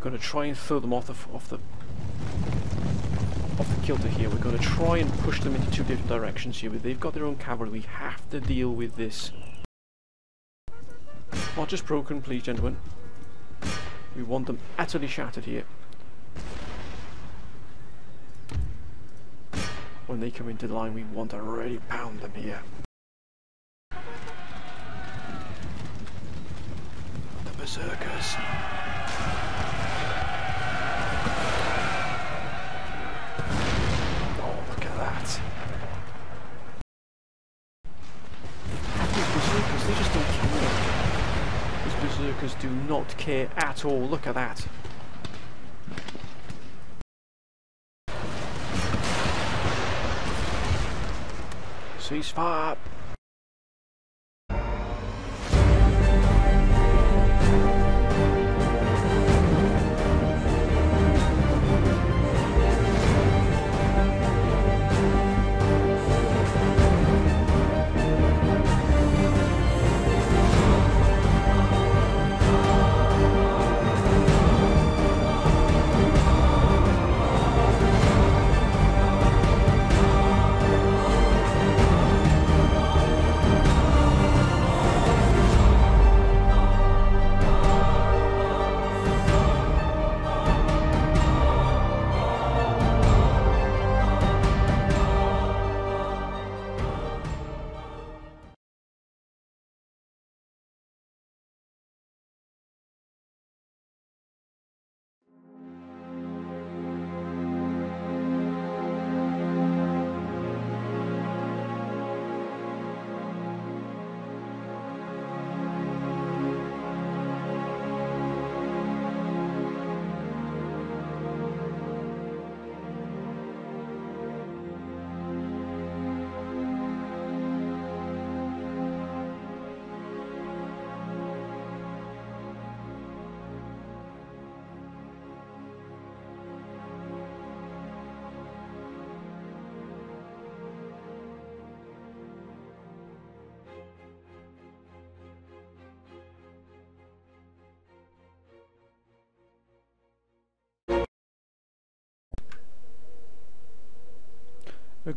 Going to try and throw them off the kilter here. We're going to try and push them into two different directions here. But they've got their own cavalry. We have to deal with this. Not just broken, please, gentlemen. We want them utterly shattered here. When they come into the line, we want to really pound them here. The berserkers. Oh, look at that. These berserkers, they just don't care. These berserkers do not care at all. Look at that. Ceasefire!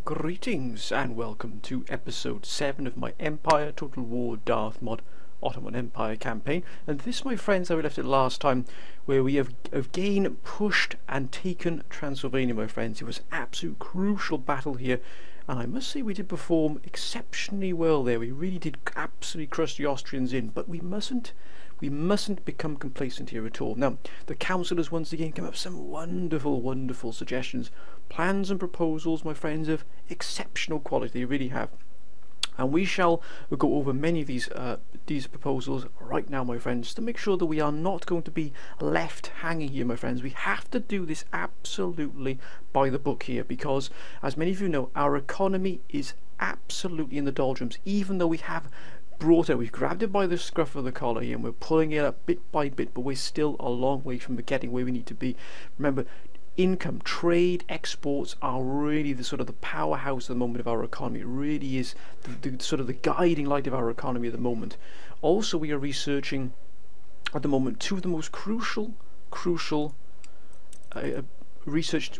Greetings and welcome to episode 7 of my Empire Total War Darth mod Ottoman Empire campaign. And this, my friends, how we left it last time, where we have again pushed and taken Transylvania, my friends. It was an absolute crucial battle here, and I must say we did perform exceptionally well there. We really did absolutely crush the Austrians in, but we mustn't become complacent here at all. Now, the councillors once again come up with some wonderful suggestions, plans and proposals, my friends, of exceptional quality. They really have. And we shall go over many of these proposals right now, my friends, to make sure that we are not going to be left hanging here, my friends. We have to do this absolutely by the book here, because, as many of you know, our economy is absolutely in the doldrums, even though we have we've grabbed it by the scruff of the collar here and we're pulling it up bit by bit, but we're still a long way from getting where we need to be. Remember, income, trade, exports are really the sort of the powerhouse at the moment of our economy. It really is the sort of the guiding light of our economy at the moment. Also, we are researching at the moment two of the most crucial research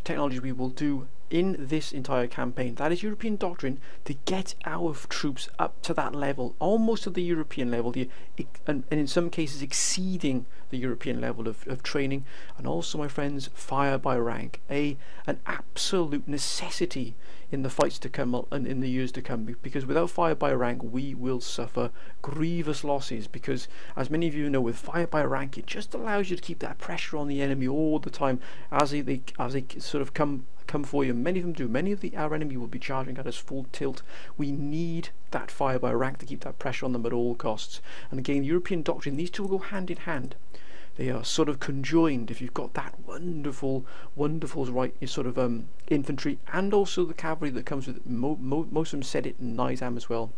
technologies we will do in this entire campaign. That is European doctrine, to get our troops up to that level, almost to the European level, and in some cases exceeding the European level of training. And also, my friends, fire by rank, an absolute necessity in the fights to come and in the years to come, because without fire by rank we will suffer grievous losses, because, as many of you know, with fire by rank it just allows you to keep that pressure on the enemy all the time as they sort of come for you. Many of them do. Many of our enemy will be charging at us full tilt. We need that fire by rank to keep that pressure on them at all costs. And again, the European doctrine, these two will go hand in hand. They are sort of conjoined. If you've got that wonderful right sort of infantry, and also the cavalry that comes with it. Most of them said it in Nizam as well.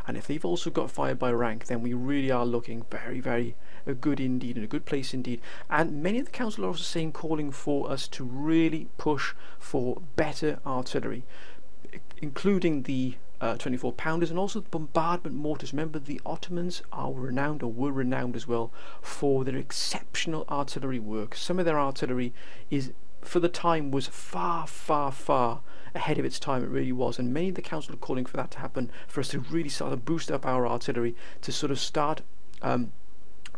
And if they've also got fire by rank, then we really are looking very good indeed, in a good place indeed. And many of the council are also saying, calling for us to really push for better artillery, including the 24 pounders, and also the bombardment mortars. Remember, the Ottomans are renowned, or were renowned as well, for their exceptional artillery work. Some of their artillery is, for the time, was far ahead of its time. It really was, and many of the council are calling for that to happen, for us to really start to boost up our artillery, to sort of start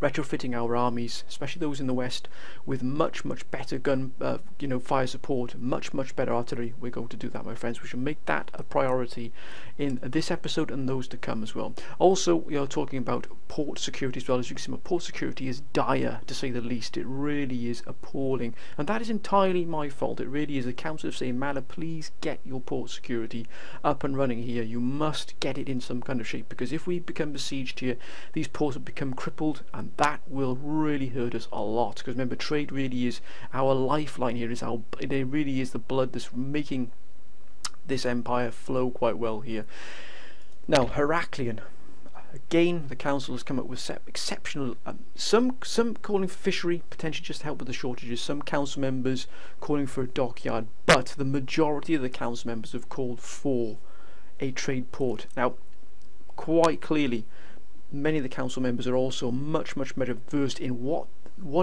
retrofitting our armies, especially those in the west, with much better gun fire support, much better artillery. We're going to do that, my friends. We should make that a priority in this episode and those to come as well. Also, we are talking about port security as well. As you can see, my port security is dire, to say the least. It really is appalling, and that is entirely my fault. It really is. The council of saying, Mala, please get your port security up and running here. You must get it in some kind of shape, because if we become besieged here, these ports will become crippled, and that will really hurt us a lot. Because remember, trade really is our lifeline here. It really is the blood that's making this empire flow quite well here. Now, Heraklion. Again, the council has come up with exceptional, some calling for fishery, potentially just to help with the shortages, some council members calling for a dockyard, but the majority of the council members have called for a trade port. Now, quite clearly, many of the council members are also much better versed in what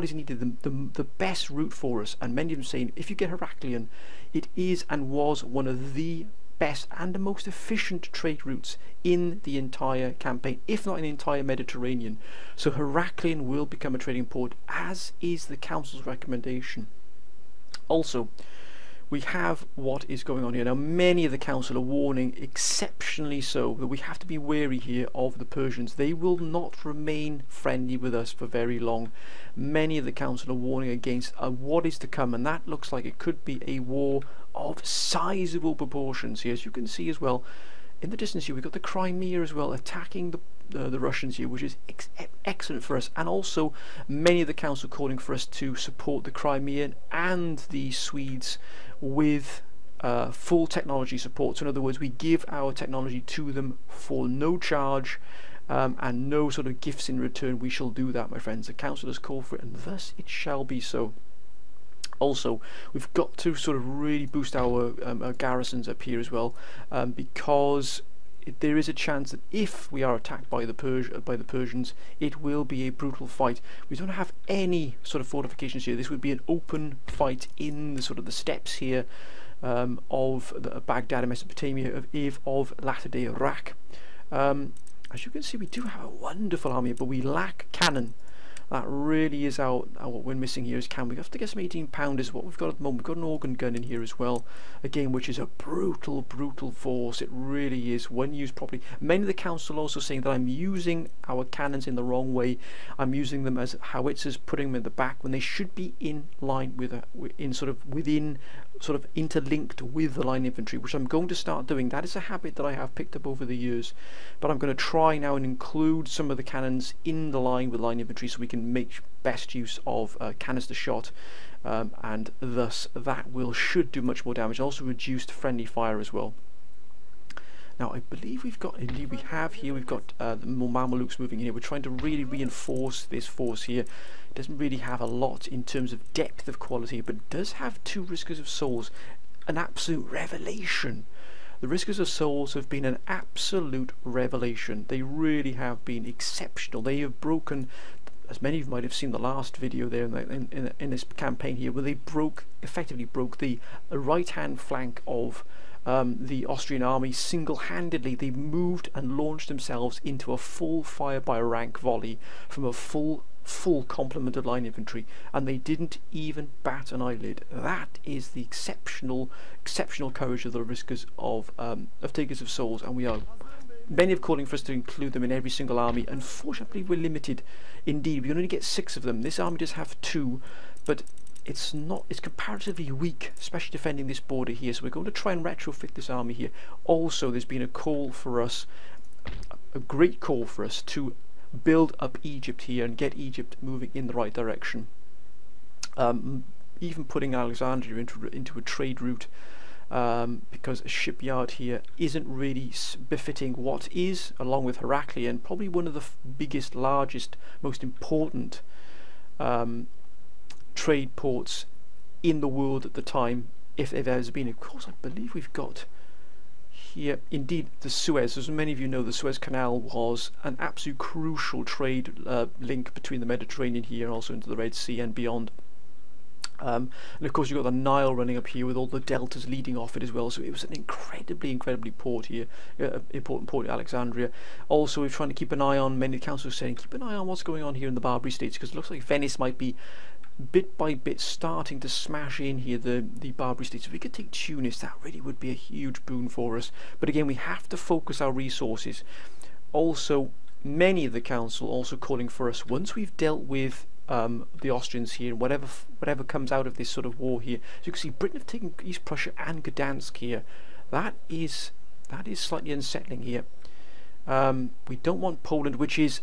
is needed, the best route for us, and many of them saying, if you get Heraklion, it is and was one of the best and the most efficient trade routes in the entire campaign, if not in the entire Mediterranean. So Heraklion will become a trading port, as is the council's recommendation. Also, we have what is going on here. Now, many of the council are warning, exceptionally so, that we have to be wary here of the Persians. They will not remain friendly with us for very long. Many of the council are warning against what is to come, and that looks like it could be a war of sizable proportions here. As you can see as well, in the distance here, we've got the Crimea as well, attacking the Russians here, which is excellent for us, and also many of the council calling for us to support the Crimean and the Swedes with full technology support. So in other words, we give our technology to them for no charge and no sort of gifts in return. We shall do that, my friends. The council has called for it, and thus it shall be so. Also, we've got to sort of really boost our garrisons up here as well, because there is a chance that if we are attacked by the Persians, it will be a brutal fight. We don't have any sort of fortifications here. This would be an open fight in the sort of the steppes here of Baghdad and Mesopotamia, of latter-day Iraq. As you can see, we do have a wonderful army, but we lack cannon. That really is what we're missing here is cannon. We have to get some 18-pounders. What we've got at the moment, we've got an organ gun in here as well, again, which is a brutal force. It really is, when used properly. Many of the council also saying that I'm using our cannons in the wrong way. I'm using them as howitzers, putting them in the back when they should be in line with interlinked with the line infantry, which I'm going to start doing. That is a habit that I have picked up over the years, but I'm going to try now and include some of the cannons in the line with line infantry, so we can make best use of canister shot, and thus that should do much more damage. Also reduced friendly fire as well. Now, I believe we've got the Mamelukes moving in here. We're trying to really reinforce this force here. It doesn't really have a lot in terms of depth of quality, but it does have 2 Riskers of Souls, an absolute revelation. The Riskers of Souls have been an absolute revelation. They really have been exceptional. They have broken, as many of you might have seen the last video there in this campaign here, where they effectively broke the right-hand flank of the Austrian army single-handedly. They moved and launched themselves into a full fire-by-rank volley from a full complement of line infantry, and they didn't even bat an eyelid. That is the exceptional courage of the Riskers of Takers of Souls, and many are calling for us to include them in every single army. Unfortunately, we're limited. Indeed, we can only get 6 of them. This army does have 2, but it's comparatively weak, especially defending this border here. So we're going to try and retrofit this army here. Also, there's been a great call for us to build up Egypt here and get Egypt moving in the right direction. Even putting Alexandria into a trade route, because a shipyard here isn't really befitting what is, along with Heraklion, probably one of the biggest, largest, most important trade ports in the world at the time, if there has been. Of course, I believe we've got here. Indeed, the Suez, as many of you know, the Suez Canal was an absolute crucial trade link between the Mediterranean here and also into the Red Sea and beyond. And of course you've got the Nile running up here with all the deltas leading off it as well, so it was an incredibly port here, important port in Alexandria. Also we're trying to keep an eye on, many councils saying, keep an eye on what's going on here in the Barbary States, because it looks like Venice might be bit by bit starting to smash in here the Barbary States. If we could take Tunis, that really would be a huge boon for us. But again, we have to focus our resources. Also, many of the council also calling for us, once we've dealt with the Austrians here, and whatever comes out of this sort of war here. So you can see Britain have taken East Prussia and Gdansk here. That is slightly unsettling here. We don't want Poland, which is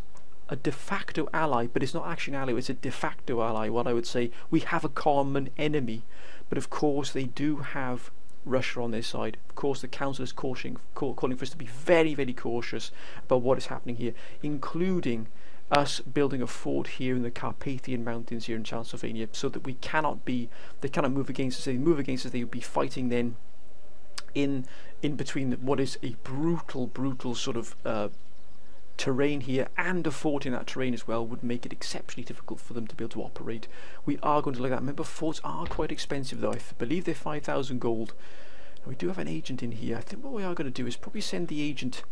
a de facto ally, but it's not actually an ally, it's a de facto ally. What I would say, we have a common enemy, but of course they do have Russia on their side. Of course the council is calling for us to be very, very cautious about what is happening here, including us building a fort here in the Carpathian Mountains here in Transylvania, so that they cannot move against us. If they move against us, they would be fighting then in between what is a brutal sort of terrain here, and a fort in that terrain as well would make it exceptionally difficult for them to be able to operate. We are going to like that. Remember, forts are quite expensive though. I believe they're 5,000 gold. And we do have an agent in here. I think what we are going to do is probably send the agent.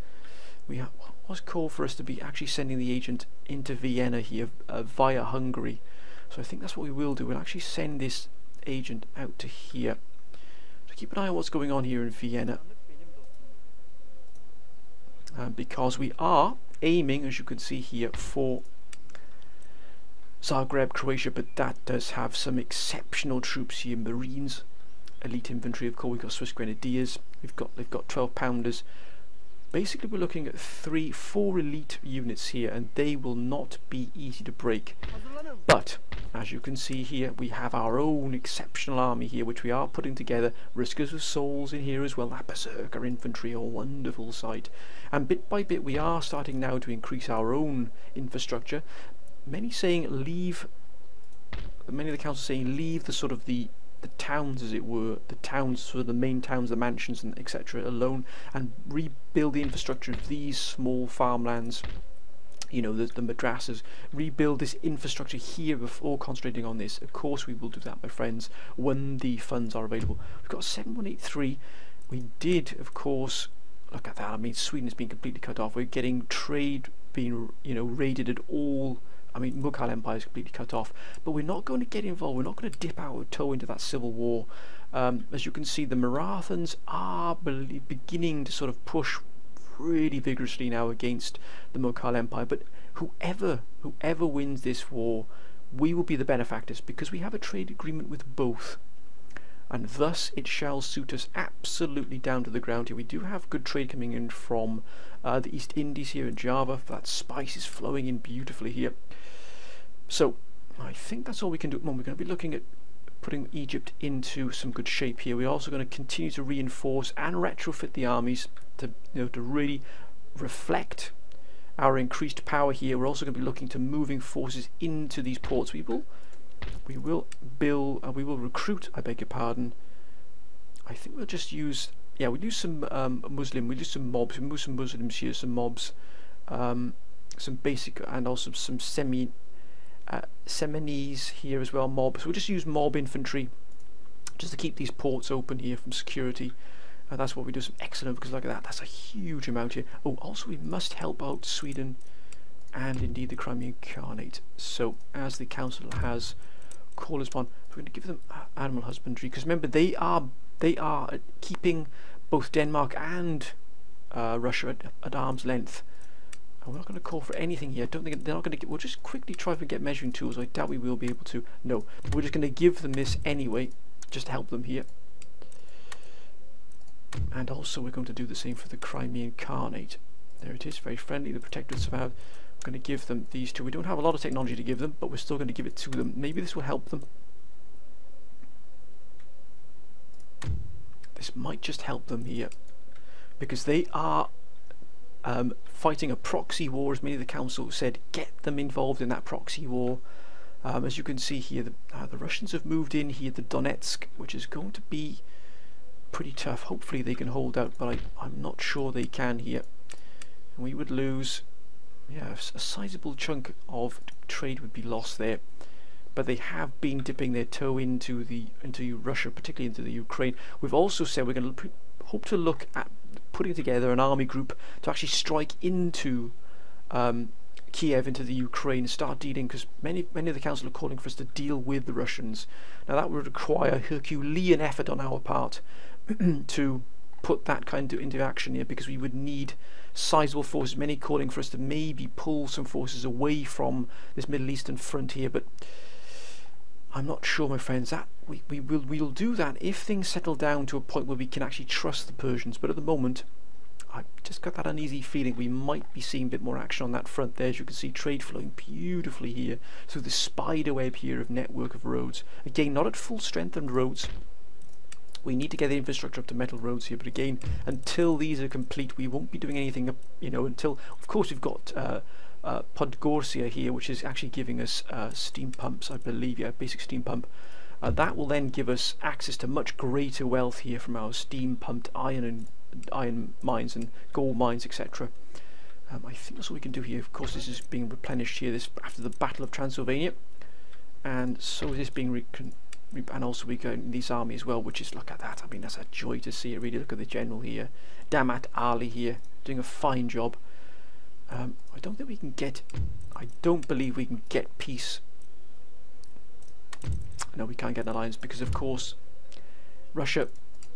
We was called for us to be actually sending the agent into Vienna here via Hungary. So I think that's what we will do. We'll actually send this agent out to here. So keep an eye on what's going on here in Vienna. Because we are aiming, as you can see here, for Zagreb, Croatia, but that does have some exceptional troops here. Marines, elite infantry, of course. We've got Swiss Grenadiers. They've got 12-pounders. Basically we're looking at 4 elite units here, and they will not be easy to break. But as you can see here, we have our own exceptional army here, which we are putting together. Riskers of Souls in here as well. That Berserker infantry, a wonderful sight. And bit by bit we are starting now to increase our own infrastructure. Many of the councils saying leave the sort of the towns, as it were, the towns, sort of the main towns, the mansions and etc. alone, and rebuild the infrastructure of these small farmlands, you know, the madrasas. Rebuild this infrastructure here before concentrating on this. Of course we will do that, my friends, when the funds are available. We've got 7183. We did, of course, look at that. I mean, Sweden has been completely cut off. We're getting trade being, you know, raided at all. I mean, Mughal Empire is completely cut off, but we're not going to get involved. We're not going to dip our toe into that civil war. As you can see, the Marathans are beginning to sort of push really vigorously now against the Mughal Empire. But whoever wins this war, we will be the benefactors, because we have a trade agreement with both, and thus it shall suit us absolutely down to the ground here. We do have good trade coming in from the East Indies here in Java. That spice is flowing in beautifully here. So I think that's all we can do at the moment. We're going to be looking at putting Egypt into some good shape here. We're also going to continue to reinforce and retrofit the armies to, you know, to really reflect our increased power here. We're also going to be looking to moving forces into these ports. We will recruit, I beg your pardon. I think we'll just use, yeah, we'll use some we'll use some mobs. We'll move some Muslims here, some mobs, some basic, and also some Seminese here as well, mobs. We'll just use mob infantry just to keep these ports open here from security. And that's what we do. Some excellent, because look at that, that's a huge amount here. Oh, also we must help out Sweden and indeed the Crimean Khanate. So as the council has called us upon, we're going to give them animal husbandry, because remember they are keeping both Denmark and Russia at arm's length. And we're not going to call for anything here. I don't think they're not going to get. We'll just quickly try and get measuring tools. I doubt we will be able to. No, we're just going to give them this anyway, just to help them here. And also we're going to do the same for the Crimean Khanate. There it is, very friendly. The Protectorates have. We're going to give them these two. We don't have a lot of technology to give them, but we're still going to give it to them. Maybe this will help them. This might just help them here, because they are fighting a proxy war, as many of the council said. Get them involved in that proxy war. As you can see here, the Russians have moved in here, the Donetsk, which is going to be pretty tough. Hopefully they can hold out, but I'm not sure they can here. And we would lose, yeah, a sizable chunk of trade would be lost there. But they have been dipping their toe into Russia, particularly into the Ukraine. We've also said we're going to hope to look at putting together an army group to actually strike into Kiev, into the Ukraine, start dealing, because many of the council are calling for us to deal with the Russians. Now that would require a Herculean effort on our part to put that kind of into action here, because we would need sizable forces, many calling for us to maybe pull some forces away from this Middle Eastern front here, but I'm not sure, my friends, that we'll do that if things settle down to a point where we can actually trust the Persians. But at the moment, I've just got that uneasy feeling we might be seeing a bit more action on that front there. As you can see, trade flowing beautifully here through the spider web here of network of roads. Again, not at full strength on roads. We need to get the infrastructure up to metal roads here, but again, until these are complete, we won't be doing anything, until, of course, we've got Podgorcia here, which is actually giving us steam pumps, I believe, yeah, basic steam pump. That will then give us access to much greater wealth here from our steam pumped iron mines and gold mines, etc. I think that's all we can do here. Of course, this is being replenished here. This after the Battle of Transylvania, and so is this being and also we go in this army as well, which is, look at that. I mean, that's a joy to see it. Really, look at the general here, Damat Ali here, doing a fine job. I don't think we can get. I don't believe we can get peace. No, we can't get an alliance because, of course, Russia.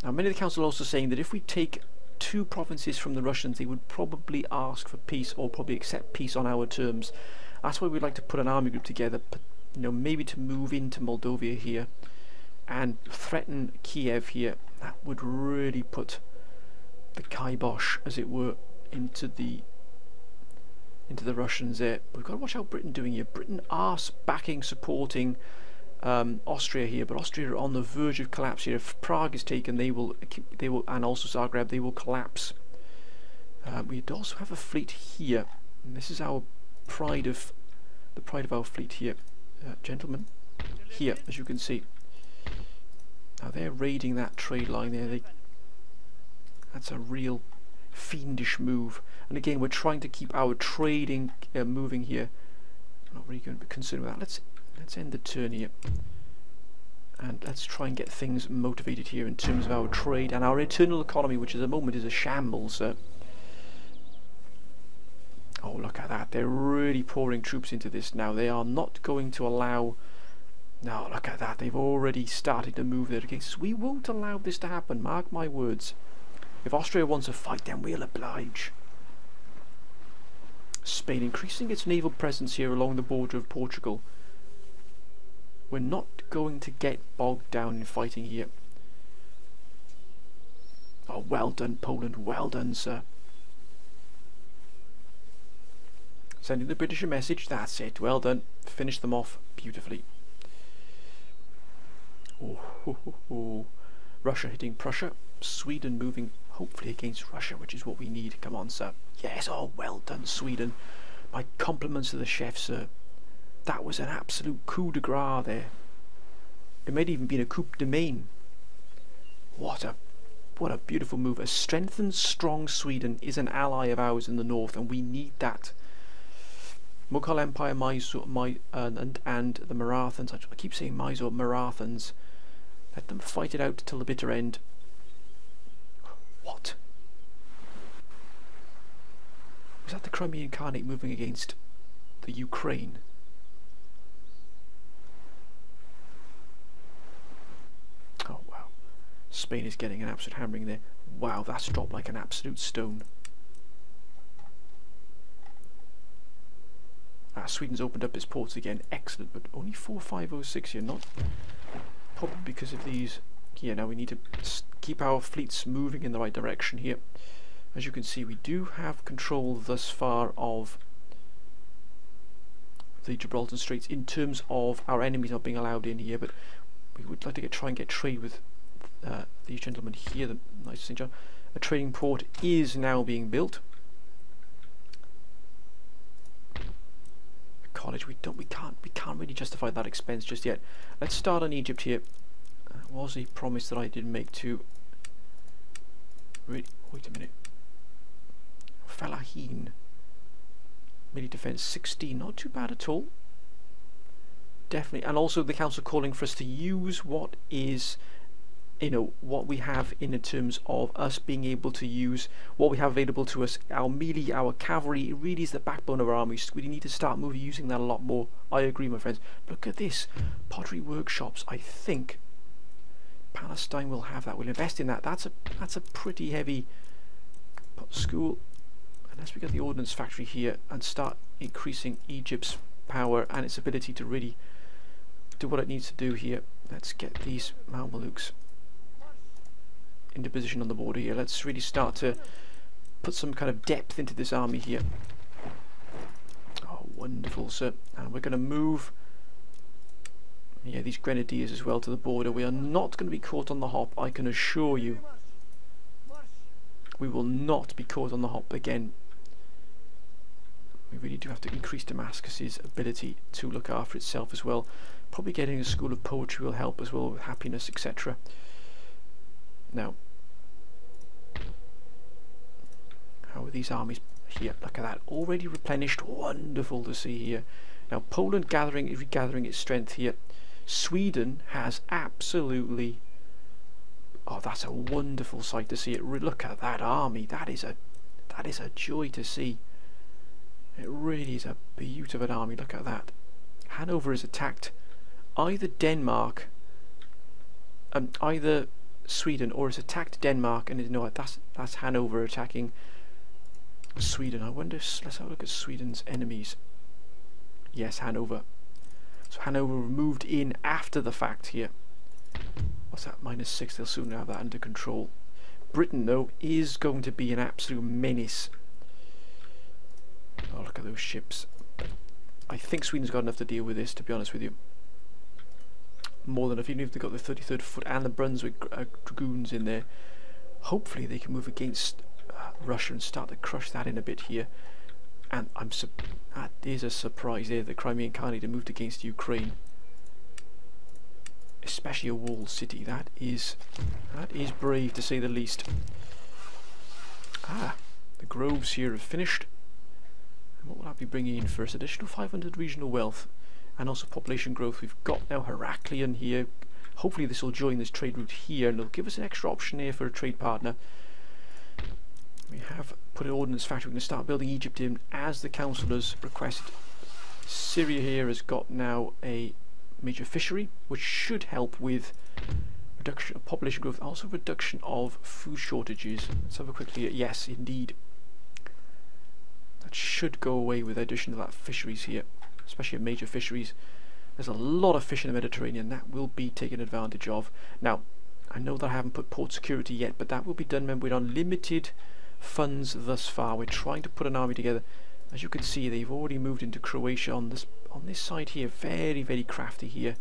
Now, many of the council are also saying that if we take 2 provinces from the Russians, they would probably ask for peace or probably accept peace on our terms. That's why we'd like to put an army group together, maybe to move into Moldova here and threaten Kiev here. That would really put the kibosh, as it were, into the Russians there. We've got to watch how Britain doing here. Britain are backing, supporting Austria here, but Austria are on the verge of collapse here. If Prague is taken, they will, and also Zagreb, they will collapse. We also have a fleet here, and this is our pride of our fleet here, gentlemen. Here, as you can see, now they're raiding that trade line there. That's a real fiendish move. And again, we're trying to keep our trading moving here. I'm not really going to be concerned with that. Let's end the turn here, and let's try and get things motivated here in terms of our trade and our internal economy, which at the moment is a shambles. Oh, look at that. They're really pouring troops into this now. They are not going to allow... Now, look at that. They've already started to move their against us. We won't allow this to happen, mark my words. If Austria wants a fight, then we'll oblige. Spain increasing its naval presence here along the border of Portugal. We're not going to get bogged down in fighting here. Oh, well done, Poland. Well done, sir. Sending the British a message. That's it. Well done. Finish them off beautifully. Oh. Russia hitting Prussia. Sweden moving hopefully against Russia, which is what we need. Come on, sir. Yes. Oh, well done, Sweden. My compliments to the chef, sir. That was an absolute coup de grace there. It might even been a coup de main. What a beautiful move. A strengthened, strong Sweden is an ally of ours in the north, and we need that. Mughal Empire, Mysore, and the Marathans. I keep saying Mysore, Marathans. Let them fight it out till the bitter end. What? Was that the Crimean Khanate moving against the Ukraine? Oh wow. Spain is getting an absolute hammering there. Wow, that's dropped like an absolute stone. Sweden's opened up its ports again. Excellent, but only 4506 here. Not probably because of these. Yeah, now we need to keep our fleets moving in the right direction here. As you can see, we do have control thus far of the Gibraltar Straits in terms of our enemies not being allowed in here, but we would like to try and get trade with these gentlemen here. The nice St. John. A trading port is now being built. College, we can't really justify that expense just yet. Let's start on Egypt here. Was a promise that I did make to Really, wait a minute. Falahin. Melee defense 16, not too bad at all. Definitely, and also the council calling for us to use what is, you know, what we have in terms of us being able to use what we have available to us. Our melee, our cavalry, it really is the backbone of our army. We need to start using that a lot more. I agree, my friends. Look at this, pottery workshops. I think Palestine will have that. We'll invest in that. That's a pretty heavy school. Unless we get the ordnance factory here and start increasing Egypt's power and its ability to really do what it needs to do here. Let's get these Mamelukes into position on the border here. Let's really start to put some kind of depth into this army here. Oh, wonderful, sir. And we're going to move, yeah, these grenadiers as well to the border. We are not going to be caught on the hop, I can assure you. We will not be caught on the hop again. We really do have to increase Damascus's ability to look after itself as well. Probably getting a school of poetry will help as well with happiness, etc. Now, how are these armies here? Look at that, already replenished. Wonderful to see here. Now Poland regathering its strength here. Sweden has absolutely, oh, that's a wonderful sight to see it. Look at that army. That is a joy to see. It really is a beauty of an army. Look at that. Hanover is attacked either Denmark, either Sweden, or has attacked Denmark, and no, that's Hanover attacking Sweden. I wonder. Let's have a look at Sweden's enemies. Yes, Hanover. So Hanover moved in after the fact here. What's that? -6. They'll soon have that under control. Britain, though, is going to be an absolute menace. Oh, look at those ships. I think Sweden's got enough to deal with this, to be honest with you. More than enough, even if they've got the 33rd Foot and the Brunswick Dragoons in there. Hopefully they can move against Russia and start to crush that in a bit here. And that is a surprise there. The Crimean Khanate moved against Ukraine. Especially a walled city. That is brave, to say the least. Ah, the groves here have finished. And what will I be bringing in first? Additional 500 regional wealth and also population growth. We've got now Heraklion here. Hopefully this will join this trade route here and it'll give us an extra option here for a trade partner. We have put an ordnance factory. We're going to start building Egypt in as the councillors requested. Syria here has got now a major fishery, which should help with reduction of population growth, also reduction of food shortages. Let's have a quick look. Yes, indeed. That should go away with the addition of that fisheries here, especially major fisheries. There's a lot of fish in the Mediterranean that will be taken advantage of. Now, I know that I haven't put port security yet, but that will be done. Remember, we're on limited funds thus far. We're trying to put an army together. As you can see, they've already moved into Croatia on this side here. Very, very crafty here,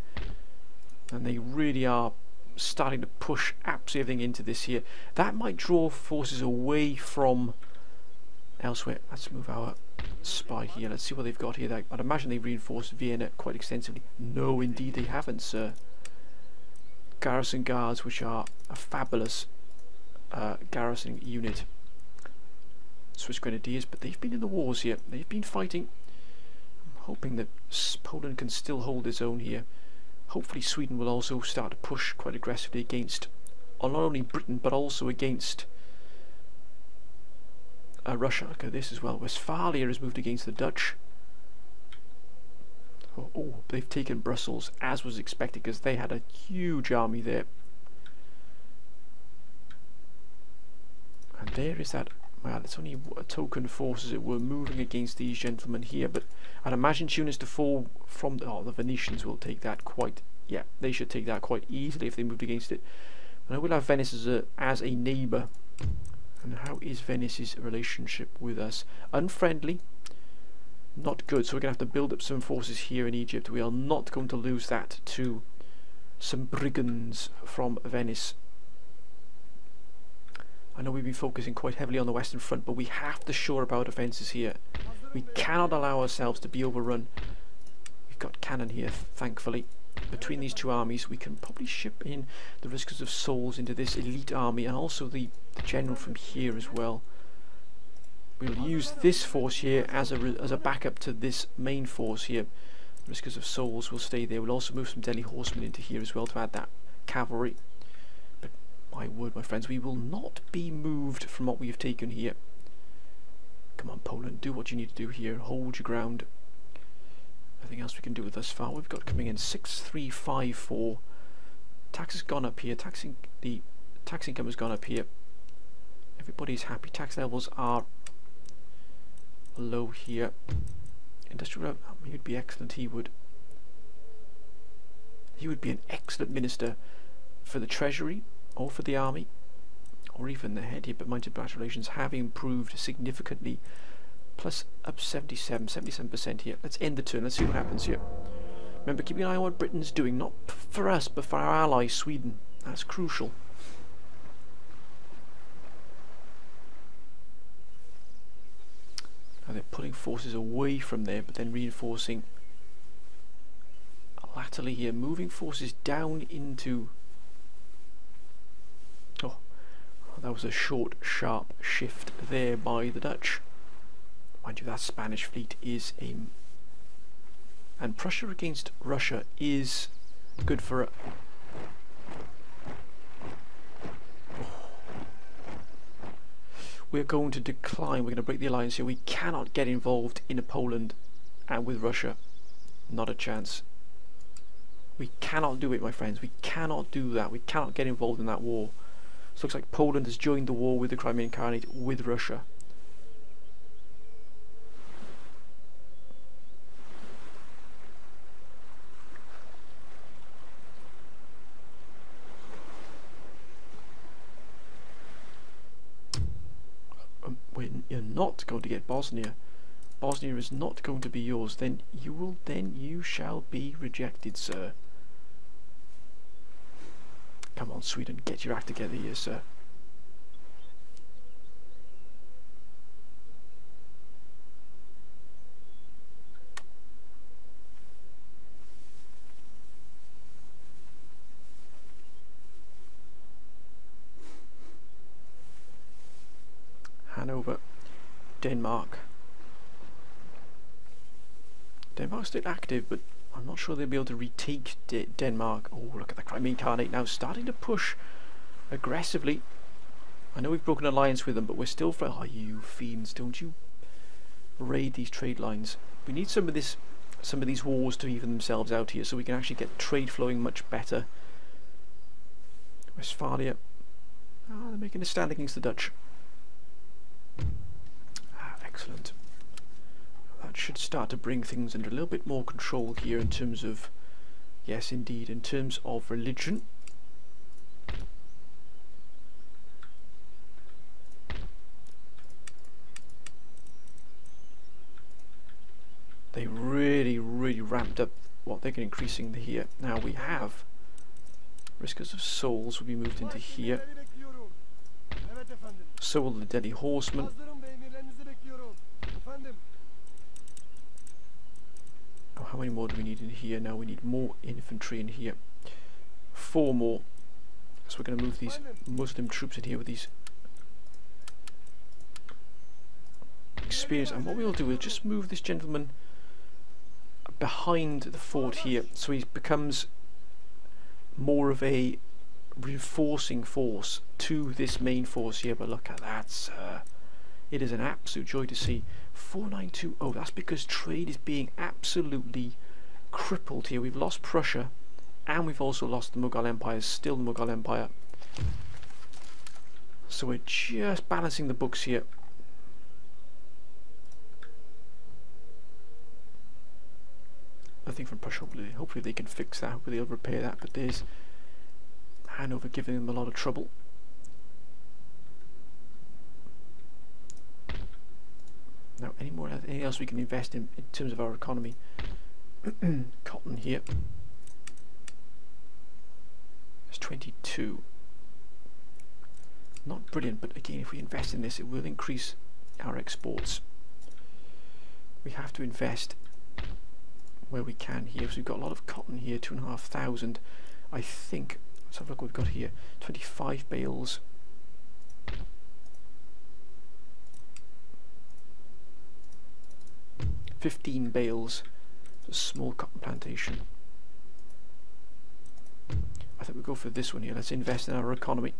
and they really are starting to push absolutely everything into this here. That might draw forces away from elsewhere. Let's move our spy here. Let's see what they've got here. I'd imagine they've reinforced Vienna quite extensively. No, indeed they haven't, sir. Garrison guards, which are a fabulous garrison unit. Swiss Grenadiers, but they've been in the wars here. They've been fighting. I'm hoping that Poland can still hold its own here. Hopefully Sweden will also start to push quite aggressively against not only Britain but also against Russia. Look at this as well. Westphalia has moved against the Dutch. Oh, they've taken Brussels, as was expected, because they had a huge army there. And there is that. Well, it's only a token force, as it were, moving against these gentlemen here. But I'd imagine Tunis to fall from the Venetians will take that quite. Yeah, they should take that quite easily if they moved against it. And I will have Venice as a neighbour. And how is Venice's relationship with us? Unfriendly, not good. So we're going to have to build up some forces here in Egypt. We are not going to lose that to some brigands from Venice. I know we've been focusing quite heavily on the Western Front, but we have to shore up our defences here. We cannot allow ourselves to be overrun. We've got cannon here, thankfully. between these two armies, we can probably ship in the Riskers of Souls into this elite army, and also the general from here as well. We'll use this force here as a backup to this main force here. Riskers of Souls will stay there. We'll also move some Deadly Horsemen into here as well to add that cavalry. But my word, my friends, we will not be moved from what we have taken here. Come on, Poland, do what you need to do here. Hold your ground. Nothing else we can do with thus far. We've got coming in 6354. Tax has gone up here. The tax income has gone up here. Everybody's happy. Tax levels are low here. Industrial, he would be excellent. He would be an excellent minister for the treasury or for the army or even the head here. But mind you, bilateral relations have improved significantly, plus up 77% here. Let's end the turn. Let's see what happens here. Remember, keeping an eye on what Britain's doing, not for us but for our ally Sweden. That's crucial. Now they're pulling forces away from there, but then reinforcing laterally here, moving forces down into... Oh, that was a short, sharp shift there by the Dutch. Mind you, that Spanish fleet is a... And Prussia against Russia is good for a... We're going to decline. We're going to break the alliance here. We cannot get involved in Poland and with Russia. Not a chance. We cannot do it, my friends. We cannot do that. We cannot get involved in that war. So it looks like Poland has joined the war with the Crimean Khanate with Russia. You're not going to get Bosnia. Bosnia is not going to be yours. Then you shall be rejected, sir. Come on, Sweden, get your act together here, sir. Hanover. Denmark. Denmark's still active, but I'm not sure they'll be able to retake Denmark. Oh, look at the Crimean Khanate now starting to push aggressively. I know we've broken alliance with them, but we're still for... Oh, you fiends, don't you raid these trade lines. We need some of these wars to even themselves out here, so we can actually get trade flowing much better. Westphalia. Oh, they're making a stand against the Dutch. Excellent. That should start to bring things under a little bit more control here in terms of, yes indeed, in terms of religion. They really ramped up what they're increasing here. Now we have Riskers of Souls will be moved into here. So will the Deadly Horsemen. Oh, how many more do we need in here? Now we need more infantry in here. 4 more. So we're going to move these Muslim troops in here with these experience. And what we'll do, we'll just move this gentleman behind the fort here, so he becomes more of a reinforcing force to this main force here. But look at that, sir. It is an absolute joy to see. 492. Oh, that's because trade is being absolutely crippled here. We've lost Prussia, and we've also lost the Mughal Empire. Still the Mughal Empire. So we're just balancing the books here. Nothing from Prussia. Hopefully they can fix that. Hopefully they'll repair that. But there's Hanover giving them a lot of trouble. Now, anything else we can invest in terms of our economy? Cotton here. There's 22. Not brilliant, but again, if we invest in this, it will increase our exports. We have to invest. where we can here. So we've got a lot of cotton here, 2,500. I think, let's have a look what we've got here. 25 bales. $15 bales. It's a small cotton plantation. I think we'll go for this one here. Let's invest in our economy.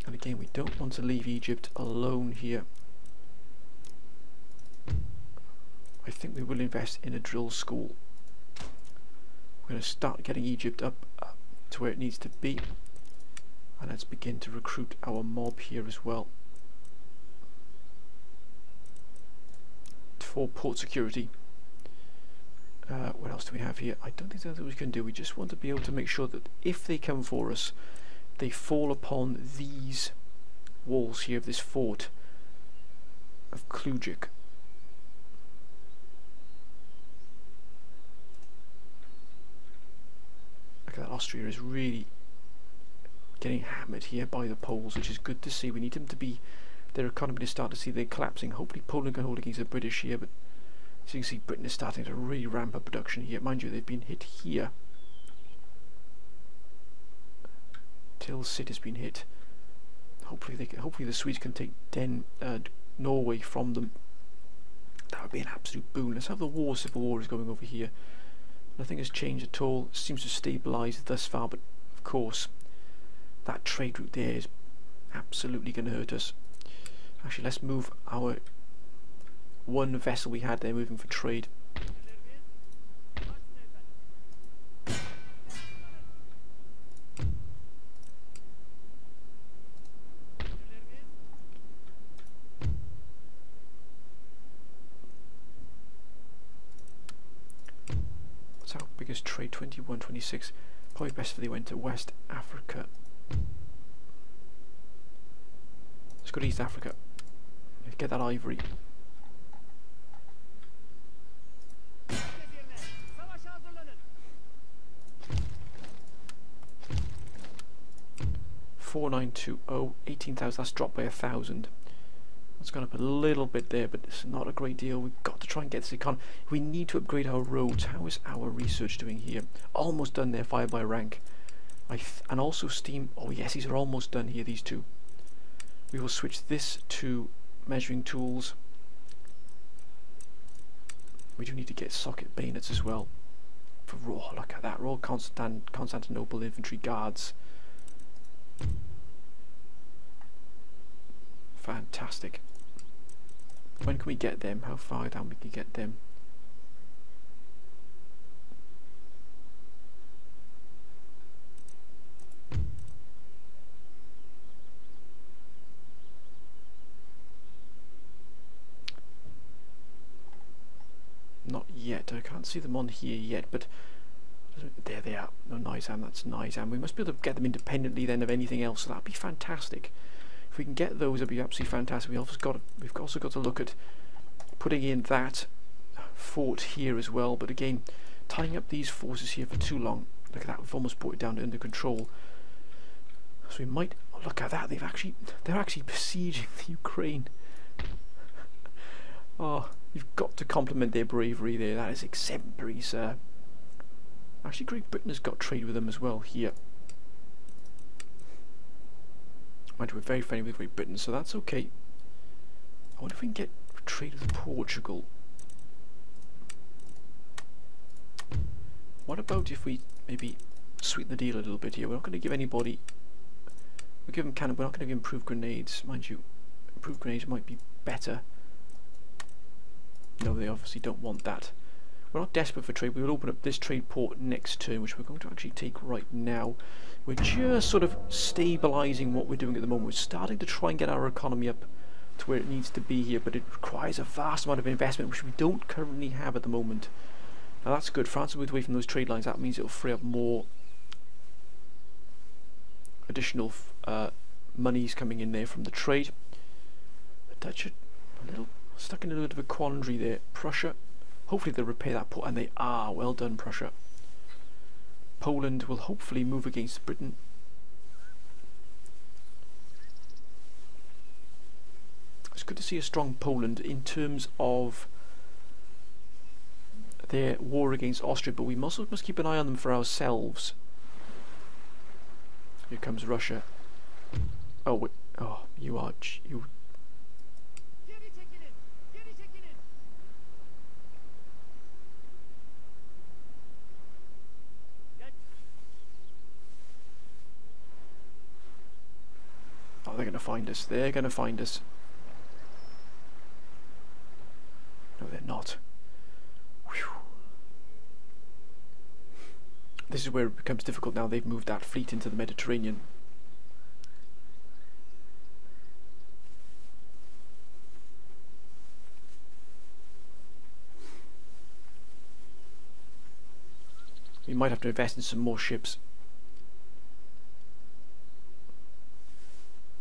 And again, we don't want to leave Egypt alone here. I think we will invest in a drill school. We're going to start getting Egypt up to where it needs to be. And let's begin to recruit our mob here as well. For port security. What else do we have here? I don't think that's what we can do. We just want to be able to make sure that if they come for us, they fall upon these walls here of this fort of Klujik. Look at that, Austria is really getting hammered here by the Poles, which is good to see. We need them to be, their economy to start to see they're collapsing. Hopefully Poland can hold against the British here, but as you can see, Britain is starting to really ramp up production here. Mind you, they've been hit here. Tilsit has been hit. Hopefully the Swedes can take Norway from them. That would be an absolute boon. Let's have the war. Civil war is going over here. Nothing has changed at all. It seems to stabilise thus far, but of course that trade route there is absolutely going to hurt us. Actually, let's move our one vessel we had there moving for trade. What's our biggest trade? 21, 26. Probably best if they went to West Africa. Let's go to East Africa. Let's get that ivory. $4,920, 18,000. That's dropped by 1,000. That's gone up a little bit there, but it's not a great deal. We've got to try and get this economy. We need to upgrade our roads. How is our research doing here? Almost done there. Fire by rank. And also steam. Oh yes, these are almost done here. These two. We will switch this to measuring tools. We do need to get socket bayonets as well. For raw, look at that. Royal Constantinople infantry guards. Fantastic. When can we get them? How far down we can get them? Not yet. I can't see them on here yet, but there they are. No, Nizam, that's Nizam. We must be able to get them independently then of anything else, so that'd be fantastic. If we can get those, it'd be absolutely fantastic. We've also got to look at putting in that fort here as well, but again, tying up these forces here for too long. Look at that, we've almost brought it down to under control. So we might, oh, look at that, they're actually besieging the Ukraine. Oh, you've got to compliment their bravery there. That is exemplary, sir. Actually, Great Britain has got trade with them as well here. Mind you, we're very friendly with Great Britain, so that's okay. I wonder if we can get trade with Portugal. What about if we maybe sweeten the deal a little bit here? We're not going to give anybody. We'll give them cannon. We're not going to give them improved grenades, mind you. Improved grenades might be better. No, they obviously don't want that. We're not desperate for trade. We will open up this trade port next turn, which we're going to actually take right now. We're just sort of stabilising what we're doing at the moment. We're starting to try and get our economy up to where it needs to be here, but it requires a vast amount of investment, which we don't currently have at the moment. Now that's good. France will move away from those trade lines. That means it'll free up more additional monies coming in there from the trade. The Dutch are a little stuck in a little bit of a quandary there. Prussia, hopefully they'll repair that port, and they are. Well done, Prussia. Poland will hopefully move against Britain. It's good to see a strong Poland in terms of their war against Austria, but we also must keep an eye on them for ourselves. Here comes Russia. Oh, wait. Oh, you are... you... Oh, they're going to find us. They're going to find us. No, they're not. Whew. This is where it becomes difficult now. They've moved that fleet into the Mediterranean. We might have to invest in some more ships.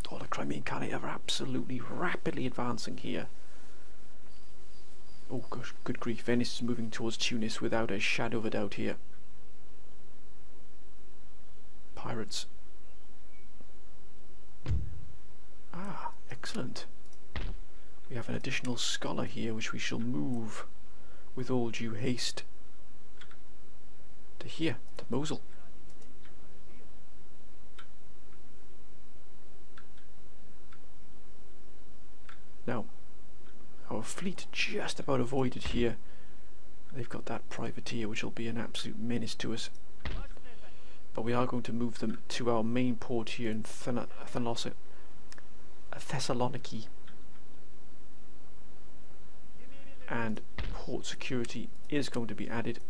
Oh, the Crimean Khanate are absolutely rapidly advancing here. Oh gosh, good grief, Venice is moving towards Tunis without a shadow of a doubt here. Pirates. Ah, excellent. We have an additional scholar here which we shall move with all due haste to here, to Mosul. Now, our fleet just about avoided here. They've got that privateer which will be an absolute menace to us. But we are going to move them to our main port here in Thessaloniki. And port security is going to be added.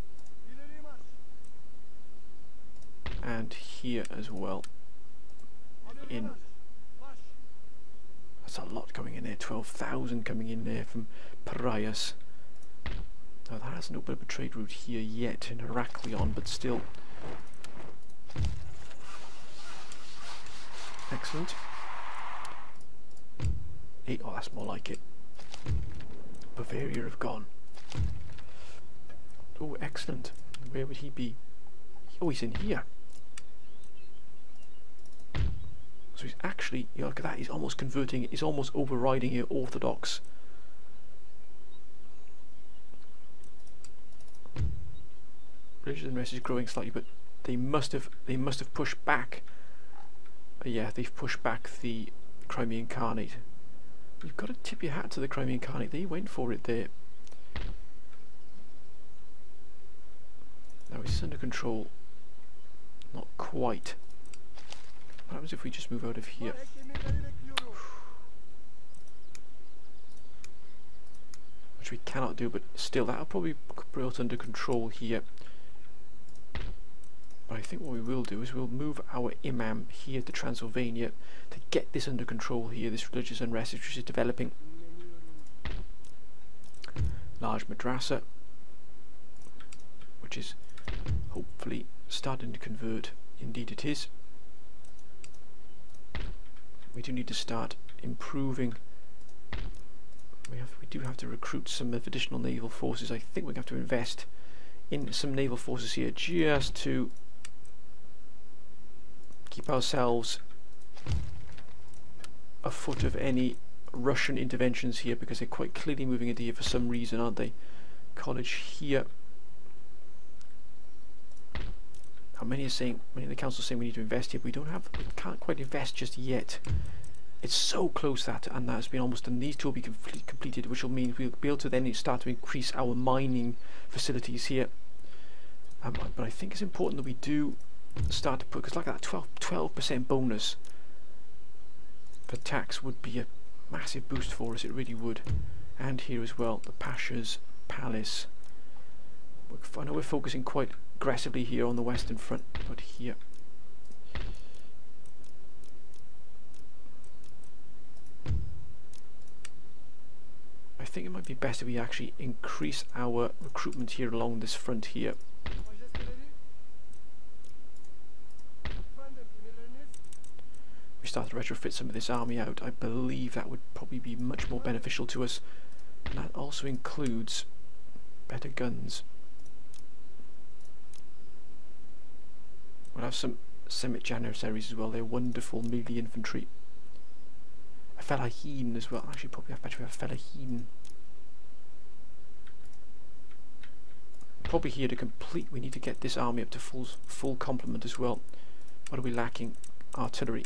And here as well. That's a lot going in there, 12,000 coming in there from Piraeus. Now that hasn't opened up a trade route here yet in Heraklion, but still. Excellent. Hey, oh, that's more like it. Bavaria have gone. Oh, excellent. Where would he be? Oh, he's in here. So he's actually, you know, look at that, he's almost converting it, he's almost overriding your Orthodox. Religious unrest is growing slightly, but they must have pushed back. Yeah, they've pushed back the Crimean Khanate. You've got to tip your hat to the Crimean Khanate, they went for it there. Now it's under control. Not quite. What happens if we just move out of here? Which we cannot do, but still that'll probably be brought under control here. But I think what we will do is we'll move our imam here to Transylvania to get this under control here, this religious unrest which is developing. Large madrasa, which is hopefully starting to convert. Indeed it is. We do need to start improving. We do have to recruit some additional naval forces. I think we have to invest in some naval forces here just to keep ourselves afoot of any Russian interventions here, because they're quite clearly moving into here for some reason, aren't they? College here. Many of the council saying we need to invest here, but we can't quite invest just yet. It's so close that, and that's been almost done. These two will be completed, which will mean we'll be able to then start to increase our mining facilities here. But I think it's important that we do start to put, because like that 12% bonus for tax would be a massive boost for us, it really would. And here as well, the Pasha's Palace. I know we're focusing quite aggressively here on the western front, but here I think it might be best if we actually increase our recruitment here along this front here. We start to retrofit some of this army out. I believe that would probably be much more beneficial to us, and that also includes better guns. We'll have some Semit Janissaries as well. They're wonderful melee infantry. A Fellahin as well. Actually, probably have better have a Fellahin. probably here to complete. We need to get this army up to full complement as well. What are we lacking? Artillery.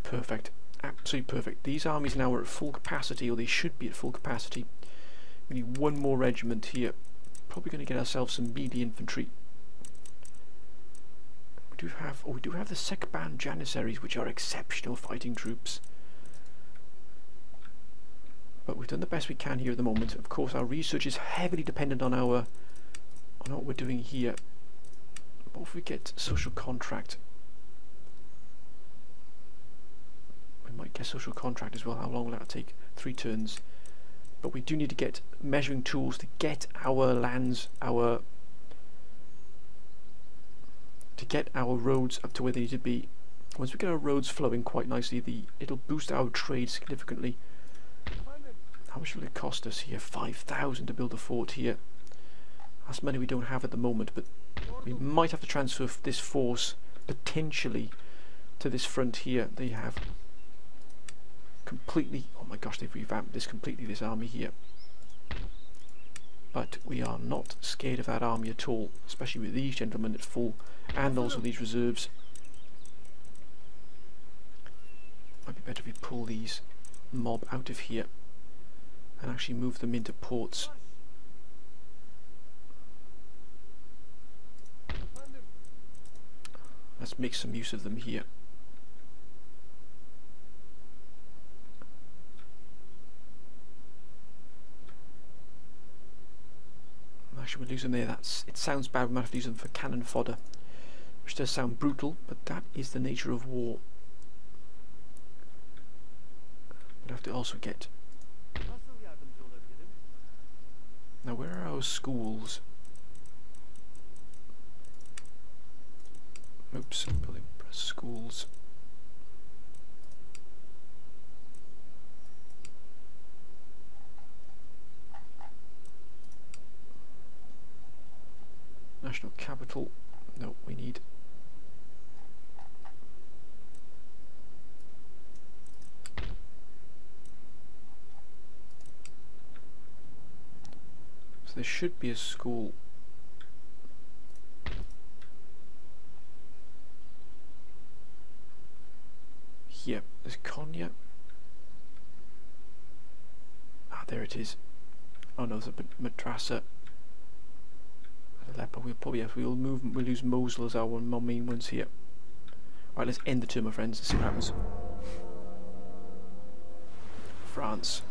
Perfect. Absolutely perfect. These armies now are at full capacity, or they should be at full capacity. We need one more regiment here. Probably going to get ourselves some melee infantry. We do have the Sekban Janissaries, which are exceptional fighting troops. But we've done the best we can here at the moment. Of course, our research is heavily dependent on what we're doing here. What if we get social contract? We might get social contract as well. How long will that take? 3 turns. But we do need to get measuring tools to get our lands, to get our roads up to where they need to be. Once we get our roads flowing quite nicely, it'll boost our trade significantly. How much will it cost us here? 5,000 to build a fort here. That's money we don't have at the moment, but we might have to transfer this force potentially to this front here. They have completely, oh my gosh, they've revamped this completely, this army here. But we are not scared of that army at all, especially with these gentlemen at full, and also these reserves. Might be better if we pull these mob out of here and actually move them into ports. Let's make some use of them here. Actually, we'll use them there. It sounds bad. We might have to use them for cannon fodder, which does sound brutal, but that is the nature of war. We'll have to also get. Now, where are our schools? Oops, building schools. National capital. No, we need. So there should be a school. Here, there's Konya. Ah, there it is. Oh no, there's a madrasa. We'll probably have, we'll lose Mosul as our main ones here. Right, let's end the turn, my friends, and see what happens. France.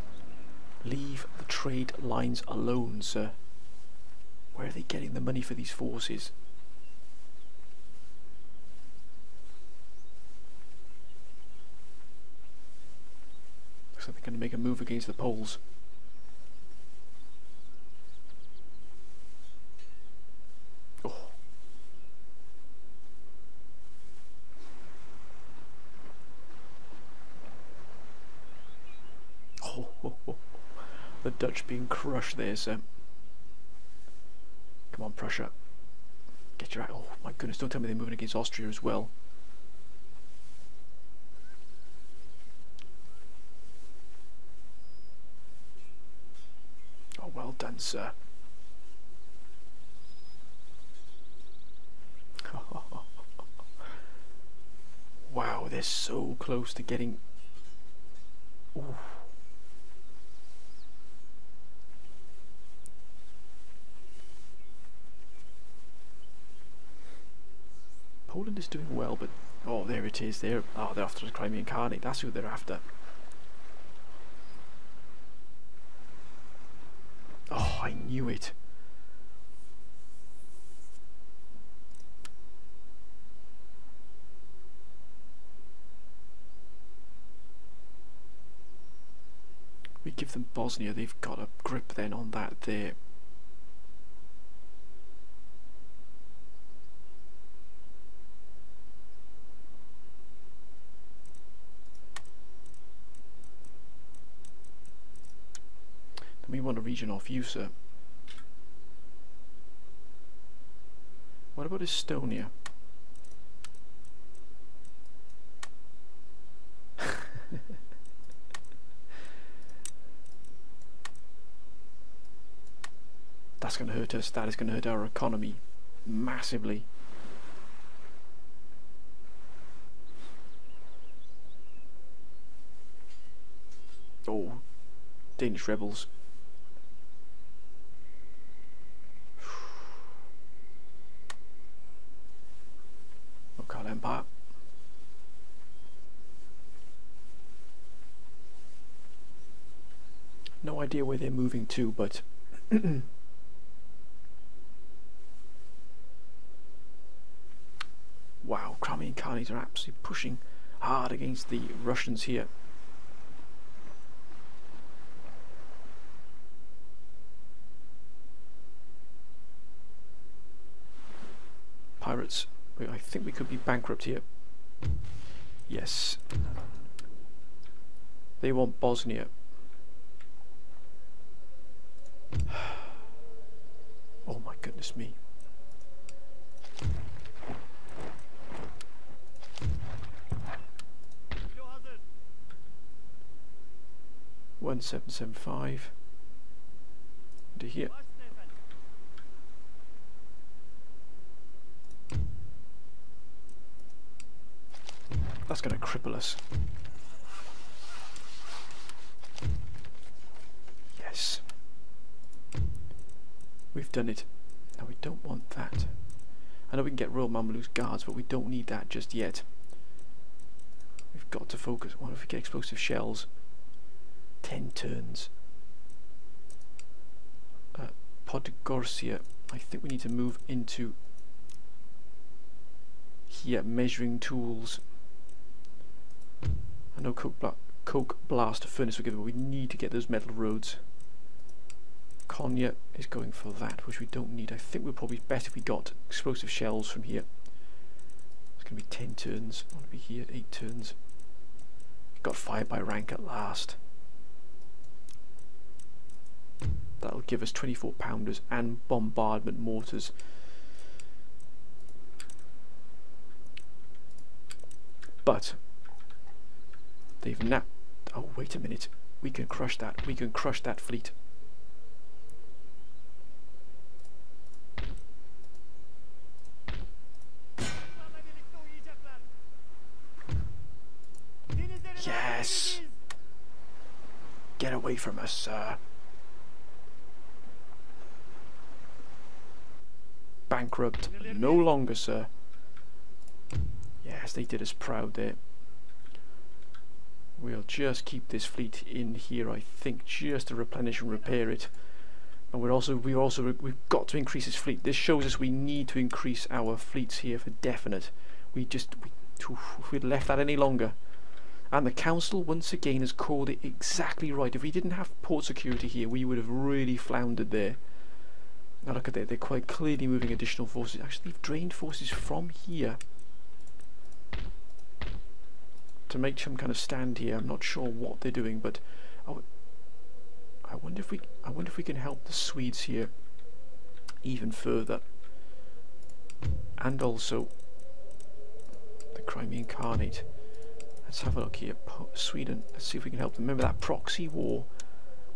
Leave the trade lines alone, sir. Where are they getting the money for these forces? Looks like they're going to make a move against the Poles. The Dutch being crushed there, sir. Come on, Prussia. Get your... Oh my goodness, don't tell me they're moving against Austria as well. Oh, well done, sir. Wow, they're so close to getting... Ooh. Poland is doing well, but oh, there it is. They're after the Crimean Khanate. That's who they're after. Oh, I knew it. We give them Bosnia. They've got a grip then on that there. We want a region off you, sir. What about Estonia? that's going to hurt us. That is going to hurt our economy massively. Oh, Danish rebels. Local Empire. No idea where they're moving to, but wow, Crimean Khanates are absolutely pushing hard against the Russians here. Pirates, I think we could be bankrupt here. Yes. They want Bosnia. Oh my goodness me. One 775 into here. That's going to cripple us. Yes. We've done it. Now we don't want that. I know we can get Royal Mamluks guards, but we don't need that just yet. We've got to focus. What if we get explosive shells? 10 turns. Podgorcia. I think we need to move into here. Measuring tools. I know coke blast furnace will give it, but we need to get those metal roads. Konya is going for that, which we don't need. I think we're probably better if we got explosive shells from here. It's going to be 10 turns. I want to be here, 8 turns. Got fire by rank at last. That'll give us 24 pounders and bombardment mortars. But they've now... Oh, wait a minute. We can crush that. We can crush that fleet. Yes! Get away from us, sir. Bankrupt no longer, sir. Yes, they did us proud there. We'll just keep this fleet in here, I think, just to replenish and repair it. And we've got to increase this fleet. This shows us we need to increase our fleets here for definite. If we'd left that any longer. And the council once again has called it exactly right. If we didn't have port security here, we would have really floundered there. Now look at that, they're quite clearly moving additional forces. Actually, they've drained forces from here to make some kind of stand here. I'm not sure what they're doing, but I wonder if we can help the Swedes here even further, and also the Crimean Khanate. Let's have a look here. Sweden. Let's see if we can help them. Remember that proxy war?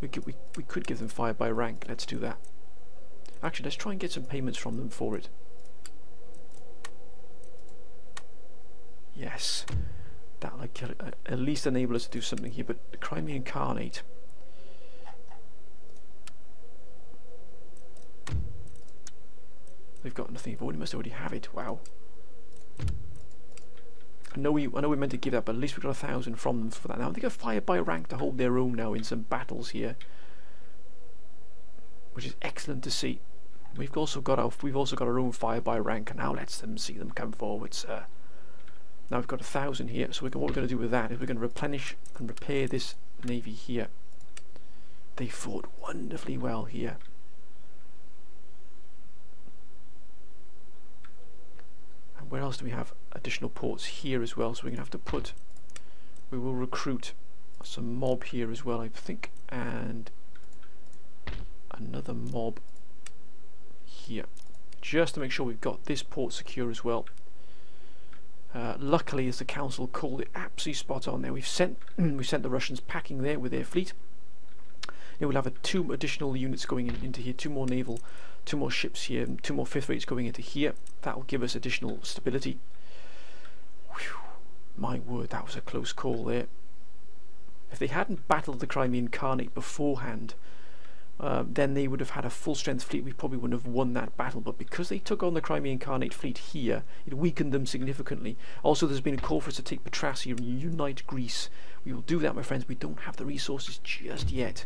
We could give them fire by rank. Let's do that. Actually, let's try and get some payments from them for it. Yes, that'll at least enable us to do something here. But the Crimean Khanate. They've got nothing. They must already have it. Wow. I know we meant to give that, but at least we got 1,000 from them for that. Now they got fire by rank to hold their own now in some battles here, which is excellent to see. We've also got our own fire by rank, and now let's see them come forward, sir. Now we've got 1,000 here, so what we're going to do with that is we're going to replenish and repair this navy here. They fought wonderfully well here. And where else do we have additional ports? Here as well, so we're going to have to put... We will recruit some mob here as well, I think, and another mob here, just to make sure we've got this port secure as well. Luckily, as the council called it, absolutely spot on there. We've sent the Russians packing there with their fleet. Now we'll have two additional units going into here, two more naval, two more ships here, and two more fifth rates going into here. That will give us additional stability. Whew. My word, that was a close call there. If they hadn't battled the Crimean Khanate beforehand, then they would have had a full strength fleet. We probably wouldn't have won that battle, but because they took on the Crimean Khanate fleet here, it weakened them significantly. Also, there's been a call for us to take Petrasia and unite Greece. We will do that, my friends. We don't have the resources just yet.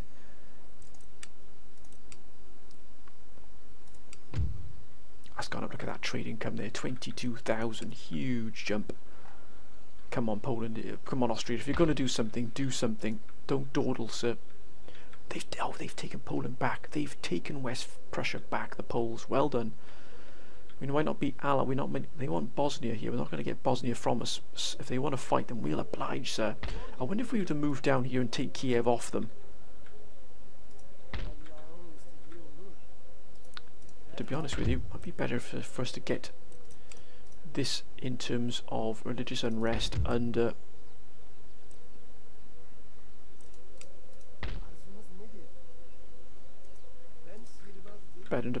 That's gone up. Look at that trade income there, 22,000, huge jump. Come on, Poland, come on, Austria, if you're going to do something, do something. Don't dawdle, sir. They've taken Poland back. They've taken West Prussia back, the Poles. Well done. We might not be allied. They want Bosnia here. We're not going to get Bosnia from us. If they want to fight, then we'll oblige, sir. I wonder if we were to move down here and take Kiev off them. To be honest with you, it might be better for us to get this in terms of religious unrest under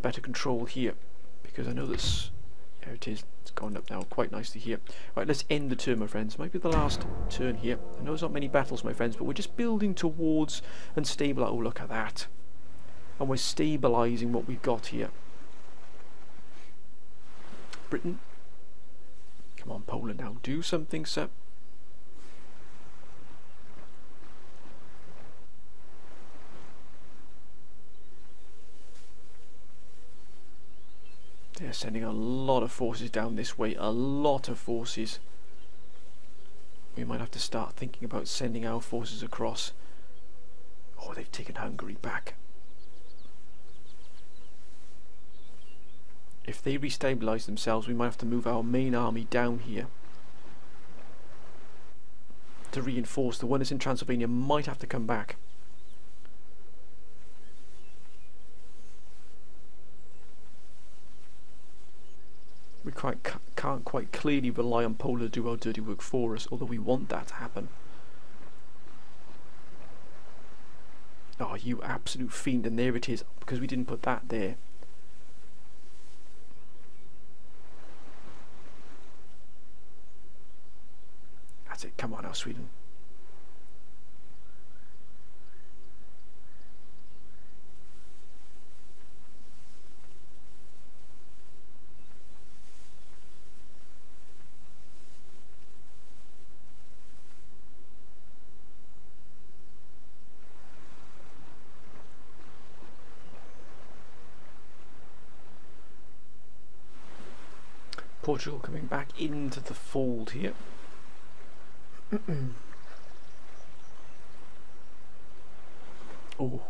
better control here, because I know this. There it is. It's gone up now quite nicely here. Right, let's end the turn, my friends. Might be the last turn here. I know there's not many battles, my friends, but we're just building towards and stabilize. Oh, look at that! And we're stabilizing what we've got here. Britain, come on, Poland, now do something, sir. They're sending a lot of forces down this way, a lot of forces. We might have to start thinking about sending our forces across. Oh, they've taken Hungary back. If they restabilize themselves, we might have to move our main army down here to reinforce. The one that's in Transylvania might have to come back. We can't quite clearly rely on Poland to do our dirty work for us, although we want that to happen. Oh, you absolute fiend, and there it is, because we didn't put that there. That's it, come on now, Sweden. Portugal coming back into the fold here. Oh,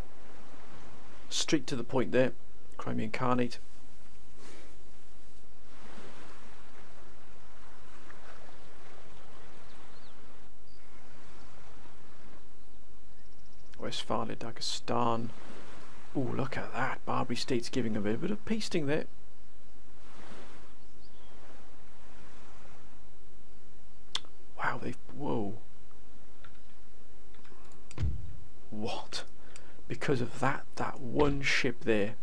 straight to the point there. Crimean Khanate. Westphalia, Dagestan. Oh, look at that. Barbary states giving a bit of pasting there. Wow, whoa. What? Because of that one ship there.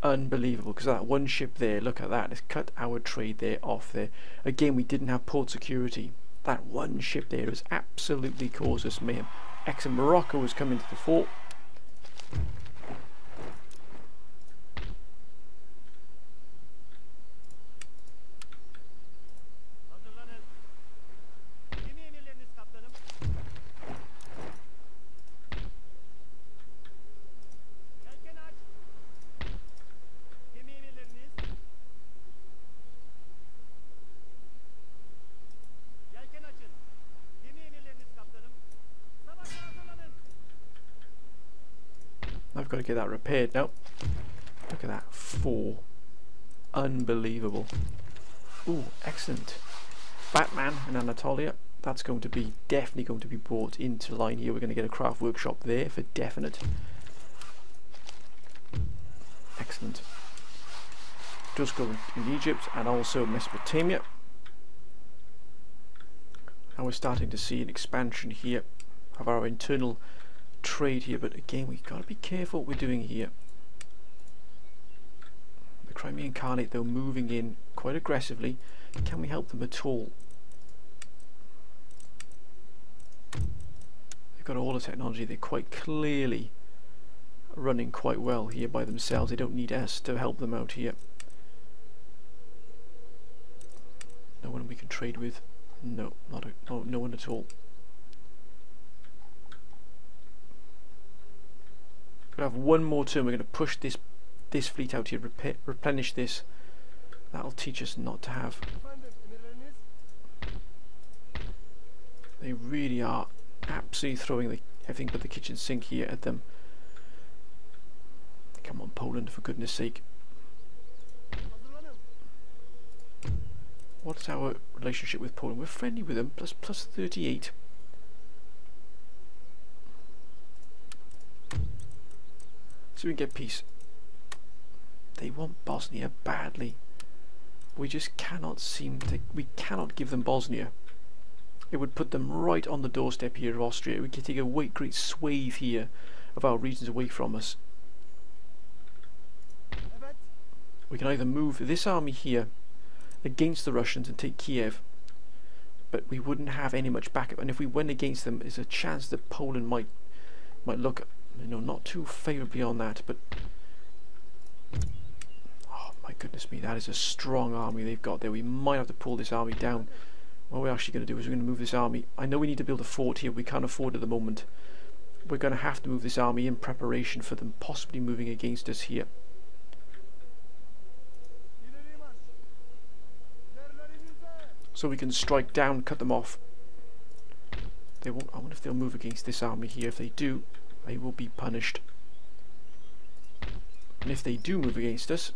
Unbelievable, because that one ship there, look at that, it's cut our trade there off there. Again, we didn't have port security. That one ship there has absolutely caused us mayhem. Excellent. Morocco was coming to the fort. I've got to get that repaired now. Look at that, 4. Unbelievable. Ooh, excellent. Batman in Anatolia. That's going to be definitely going to be brought into line here. We're going to get a craft workshop there for definite. Excellent. does grow in Egypt and also Mesopotamia. And we're starting to see an expansion here of our internal trade here, but again we've got to be careful what we're doing here. The Crimean Khanate though moving in quite aggressively. Can we help them at all? They've got all the technology. They're quite clearly running quite well here by themselves. They don't need us to help them out here. No one we can trade with? No, no one at all. We're going to have one more turn. We're going to push this fleet out here, replenish this. That'll teach us not to have. They really are absolutely throwing everything but the kitchen sink here at them. Come on, Poland, for goodness sake. What's our relationship with Poland? We're friendly with them, plus 38. So we can get peace. They want Bosnia badly. We just cannot we cannot give them Bosnia. It would put them right on the doorstep here of Austria. We could take a great swathe here of our regions away from us. We can either move this army here against the Russians and take Kiev, but we wouldn't have any much backup, and if we went against them, there's a chance that Poland might look, you know, not too favourably on that. But oh my goodness me, that is a strong army they've got there. We might have to pull this army down. What we're actually going to do is we're going to move this army. I know we need to build a fort here. We can't afford at the moment. We're going to have to move this army in preparation for them possibly moving against us here. So we can strike down, cut them off. They won't. I wonder if they'll move against this army here. If they do, they will be punished. And if they do move against us,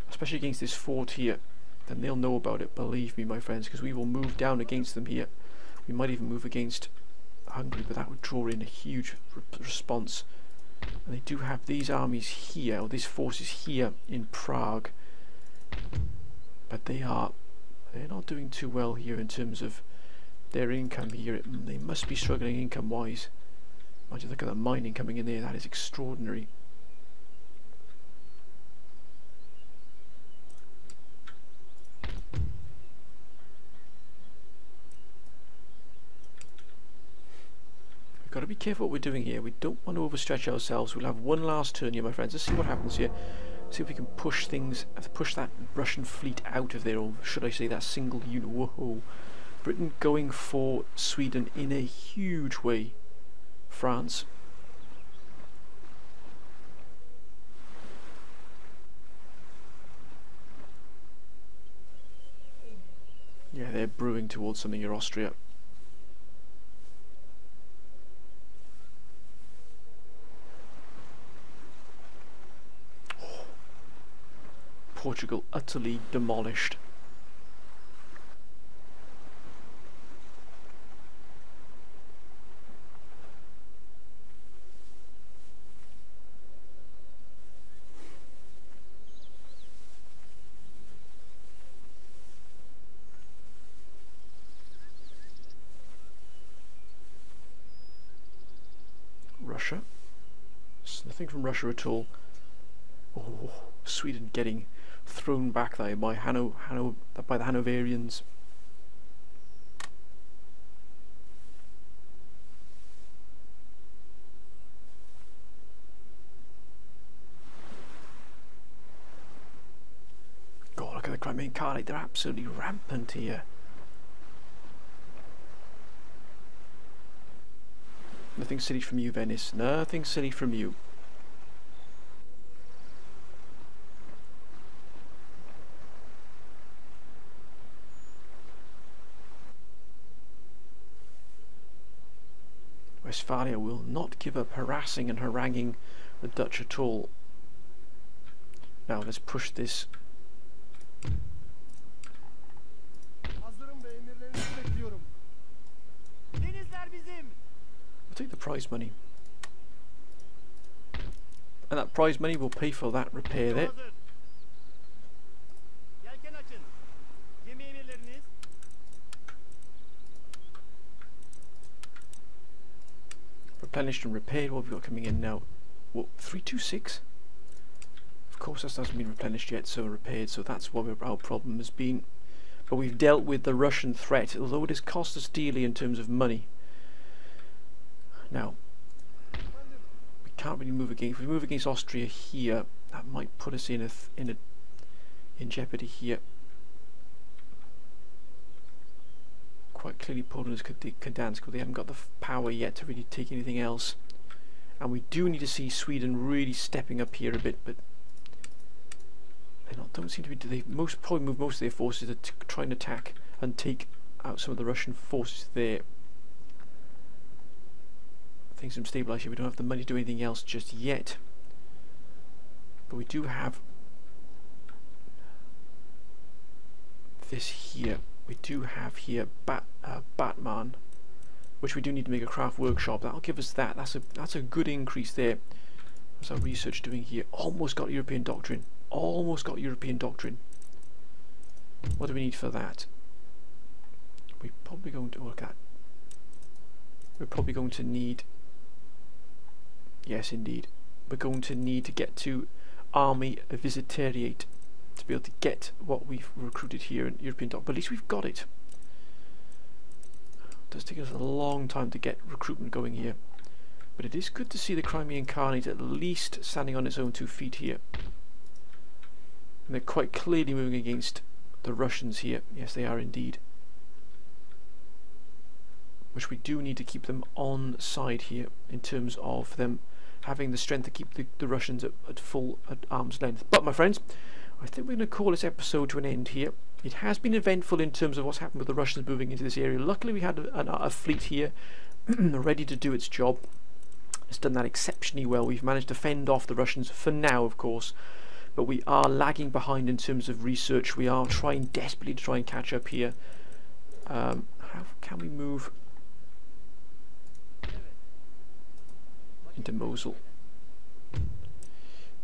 especially against this fort here, then they'll know about it, believe me, my friends, because we will move down against them here. We might even move against Hungary, but that would draw in a huge response. And they do have these armies here, or these forces here in Prague, but they're not doing too well here in terms of their income here. They must be struggling income-wise. Imagine, look at that mining coming in there. That is extraordinary. We've got to be careful what we're doing here. We don't want to overstretch ourselves. We'll have one last turn here, my friends. Let's see what happens here. See if we can push that Russian fleet out of there, or should I say that single unit. Whoa. Britain going for Sweden in a huge way. France. Yeah, they're brewing towards something here, Austria. Portugal utterly demolished. Russia. There's nothing from Russia at all. Oh, Sweden getting thrown back there by by the Hanoverians. God, look at the Crimean Khanate, they're absolutely rampant here. Nothing silly from you, Venice. Nothing silly from you. Westphalia will not give up harassing and haranguing the Dutch at all. Now let's push this. We'll take the prize money. And that prize money will pay for that repair there. Replenished and repaired. What have we got coming in now? What, 326? Of course that hasn't been replenished yet, so repaired, so that's what our problem has been. But we've dealt with the Russian threat, although it has cost us dearly in terms of money. Now, we can't really move against. If we move against Austria here, that might put us in jeopardy here. Quite clearly, Poland is Gdansk, but they haven't got the power yet to really take anything else. And we do need to see Sweden really stepping up here a bit, but they don't seem to be. They probably move most of their forces to try and attack and take out some of the Russian forces there. Things have stabilised here. We don't have the money to do anything else just yet, but we do have this here. We do have here Batman, which we do need to make a craft workshop. That'll give us that. That's a good increase there. What's our research doing here? Almost got European doctrine. Almost got European doctrine. What do we need for that? We're probably going to look at. We're probably going to need. Yes, indeed. We're going to need to get to Army Visitariate to be able to get what we've recruited here in European doctrine. But at least we've got it. It does take us a long time to get recruitment going here. But it is good to see the Crimean Khanate at least standing on its own 2 feet here. And they're quite clearly moving against the Russians here. Yes, they are indeed. Which we do need to keep them on side here in terms of them having the strength to keep the Russians at arm's length. But my friends, I think we're going to call this episode to an end here. It has been eventful in terms of what's happened with the Russians moving into this area. Luckily we had a fleet here ready to do its job. It's done that exceptionally well. We've managed to fend off the Russians for now, of course. But we are lagging behind in terms of research. We are trying desperately to try and catch up here. How can we move into Mosul?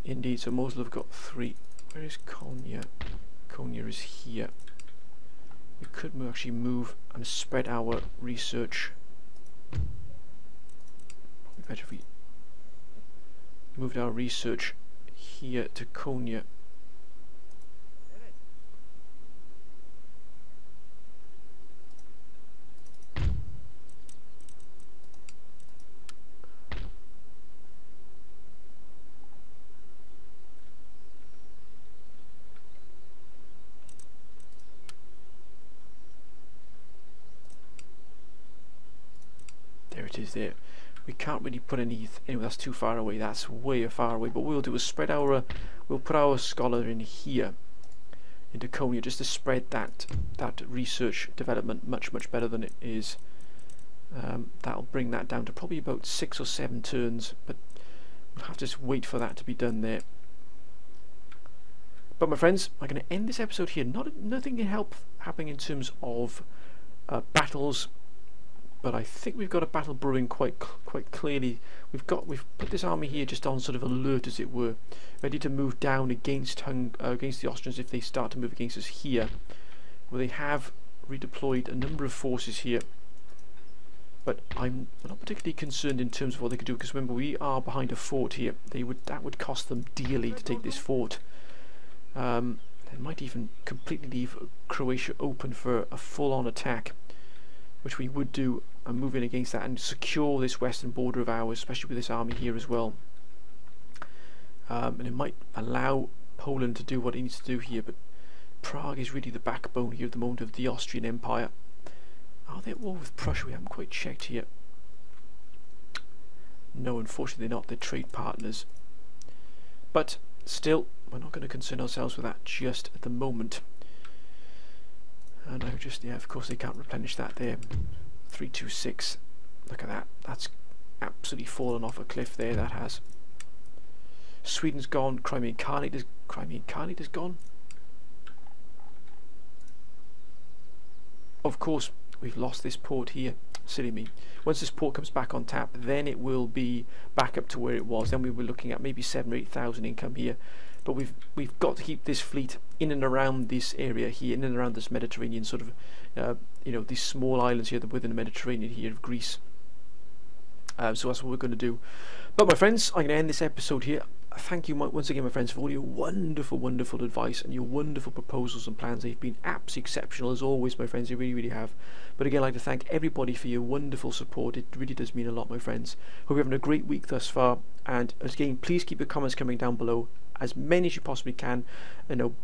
Indeed, so Mosul have got 3. Where is Konya? Konya is here. We could actually move and spread our research. Probably better if we moved our research here to Konya. There it is there. We can't really put any anyway, that's too far away. That's way far away. But what we'll do is spread our we'll put our scholar in here into Konya just to spread that research development much better than it is. That'll bring that down to probably about 6 or 7 turns, but we'll have to just wait for that to be done there. But my friends, I'm going to end this episode here. Nothing can help happening in terms of battles. But I think we've got a battle brewing quite clearly. We've put this army here just on sort of alert, as it were, ready to move down against the Austrians if they start to move against us here. Well, they have redeployed a number of forces here, but I'm not particularly concerned in terms of what they could do, because remember we are behind a fort here. That would cost them dearly to take this fort. They might even completely leave Croatia open for a full-on attack, which we would do, and move in against that and secure this western border of ours, especially with this army here as well. And it might allow Poland to do what it needs to do here, but Prague is really the backbone here at the moment of the Austrian Empire. Are they at war with Prussia? We haven't quite checked here. No, unfortunately they're not. They're trade partners. But still, we're not going to concern ourselves with that just at the moment. And I just, yeah, of course they can't replenish that there. 326. Look at that. That's absolutely fallen off a cliff there. That has. Sweden's gone. Crimean Khanate is gone. Of course, we've lost this port here. silly me. Once this port comes back on tap, then it will be back up to where it was. Then we were looking at maybe 7,000 or 8,000 income here. But we've got to keep this fleet in and around this area here, in and around this Mediterranean sort of, you know, these small islands here within the Mediterranean here of Greece. So that's what we're going to do. But my friends, I'm going to end this episode here. Thank you once again, my friends, for all your wonderful, wonderful advice and your wonderful proposals and plans. They've been absolutely exceptional as always, my friends. They really, really have. But again, I'd like to thank everybody for your wonderful support. It really does mean a lot, my friends. Hope you're having a great week thus far. And again, please keep your comments coming down below, as many as you possibly can. You know,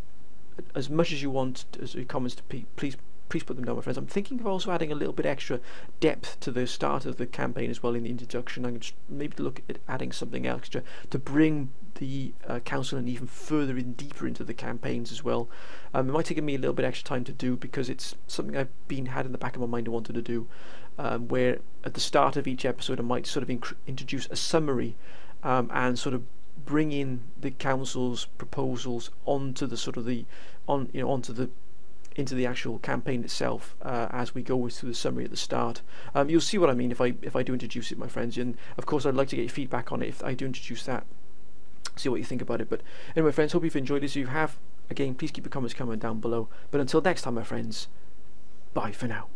as much as you want as your comments to please put them down, my friends. I'm thinking of also adding a little bit extra depth to the start of the campaign as well in the introduction. I'm going to maybe look at adding something extra to bring the council and even further in deeper into the campaigns as well. It might take me a little bit extra time to do, because it's something I've had in the back of my mind and wanted to do, where at the start of each episode I might sort of introduce a summary and sort of bring in the council's proposals onto the sort of into the actual campaign itself, as we go through the summary at the start. You'll see what I mean if I do introduce it, my friends. And of course, I'd like to get your feedback on it if I do introduce that. See what you think about it. But anyway, friends, hope you've enjoyed this. If you have, again, please keep your comments coming down below. But until next time, my friends, bye for now.